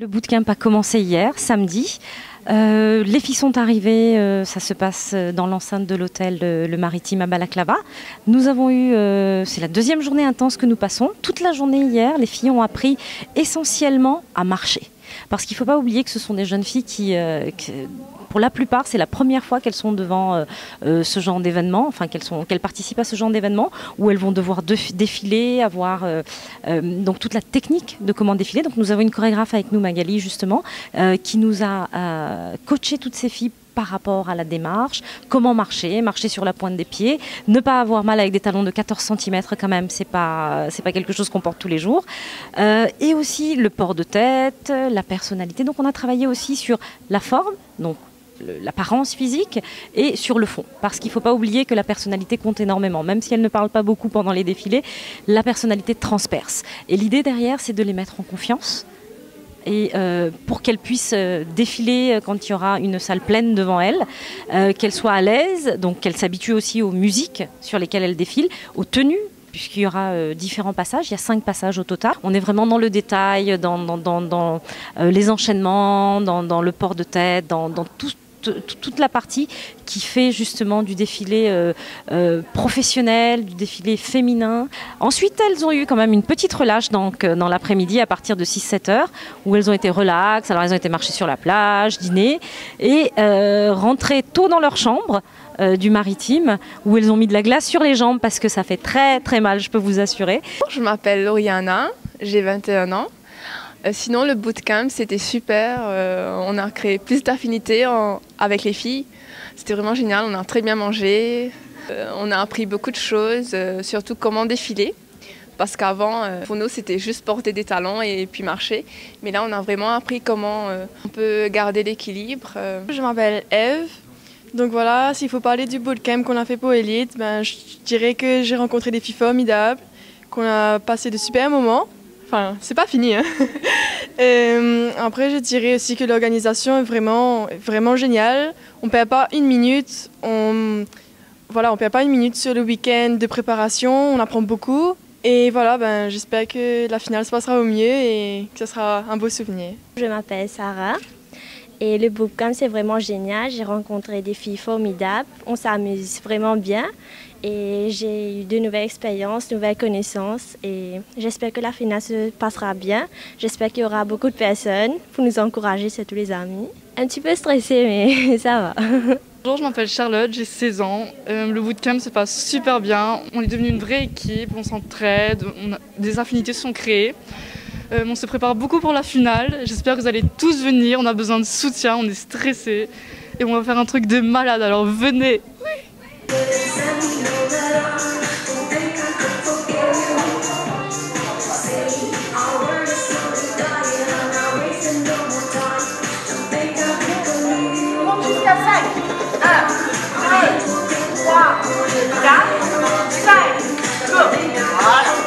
Le bootcamp a commencé hier, samedi. Les filles sont arrivées, ça se passe dans l'enceinte de l'hôtel Le Maritime à Balaklava. Nous avons eu, c'est la deuxième journée intense que nous passons. Toute la journée hier, les filles ont appris essentiellement à marcher. Parce qu'il ne faut pas oublier que ce sont des jeunes filles qui pour la plupart, c'est la première fois qu'elles sont devant ce genre d'événement, enfin qu'elles participent à ce genre d'événement, où elles vont devoir défiler, avoir donc toute la technique de comment défiler. Donc nous avons une chorégraphe avec nous, Magali, justement, qui nous a coaché toutes ces filles par rapport à la démarche, comment marcher sur la pointe des pieds, ne pas avoir mal avec des talons de 14 cm quand même, c'est pas quelque chose qu'on porte tous les jours. Et aussi le port de tête, la personnalité. Donc on a travaillé aussi sur la forme, donc l'apparence physique, et sur le fond. Parce qu'il ne faut pas oublier que la personnalité compte énormément. Même si elle ne parle pas beaucoup pendant les défilés, la personnalité transperce. Et l'idée derrière, c'est de les mettre en confiance. Et pour qu'elles puissent défiler quand il y aura une salle pleine devant elles, qu'elles soient à l'aise, donc qu'elles s'habituent aussi aux musiques sur lesquelles elles défilent, aux tenues, puisqu'il y aura différents passages, il y a 5 passages au total. On est vraiment dans le détail, dans les enchaînements, dans le port de tête, dans toute la partie qui fait justement du défilé professionnel, du défilé féminin. Ensuite, elles ont eu quand même une petite relâche dans l'après-midi à partir de 6-7 heures, où elles ont été relax. Alors elles ont été marcher sur la plage, dîner, et rentrer tôt dans leur chambre du Maritime, où elles ont mis de la glace sur les jambes parce que ça fait très très mal, je peux vous assurer. Je m'appelle Lauriana, j'ai 21 ans. Sinon, le bootcamp, c'était super. On a créé plus d'affinités avec les filles. C'était vraiment génial. On a très bien mangé. On a appris beaucoup de choses, surtout comment défiler. Parce qu'avant, pour nous, c'était juste porter des talons et puis marcher. Mais là, on a vraiment appris comment on peut garder l'équilibre. Je m'appelle Eve. Donc voilà, s'il faut parler du bootcamp qu'on a fait pour Elite, je dirais que j'ai rencontré des filles formidables, qu'on a passé de super moments. Enfin, c'est pas fini, hein. Après, je dirais aussi que l'organisation est vraiment géniale. On perd pas une minute. On perd pas une minute sur le week-end de préparation. On apprend beaucoup. Et voilà, j'espère que la finale se passera au mieux et que ce sera un beau souvenir. Je m'appelle Sarah. Et le bootcamp, c'est vraiment génial. J'ai rencontré des filles formidables. On s'amuse vraiment bien. Et j'ai eu de nouvelles expériences, de nouvelles connaissances. Et j'espère que la finale se passera bien. J'espère qu'il y aura beaucoup de personnes pour nous encourager, surtout les amis. Un petit peu stressée, mais ça va. Bonjour, je m'appelle Charlotte, j'ai 16 ans. Le bootcamp se passe super bien. On est devenu une vraie équipe, on s'entraide, des affinités se sont créées. On se prépare beaucoup pour la finale. J'espère que vous allez tous venir. On a besoin de soutien, on est stressés. Et on va faire un truc de malade, alors venez. Oui. Jusqu'à 5. 1, 2, 3, 4, 5. Go. Voilà.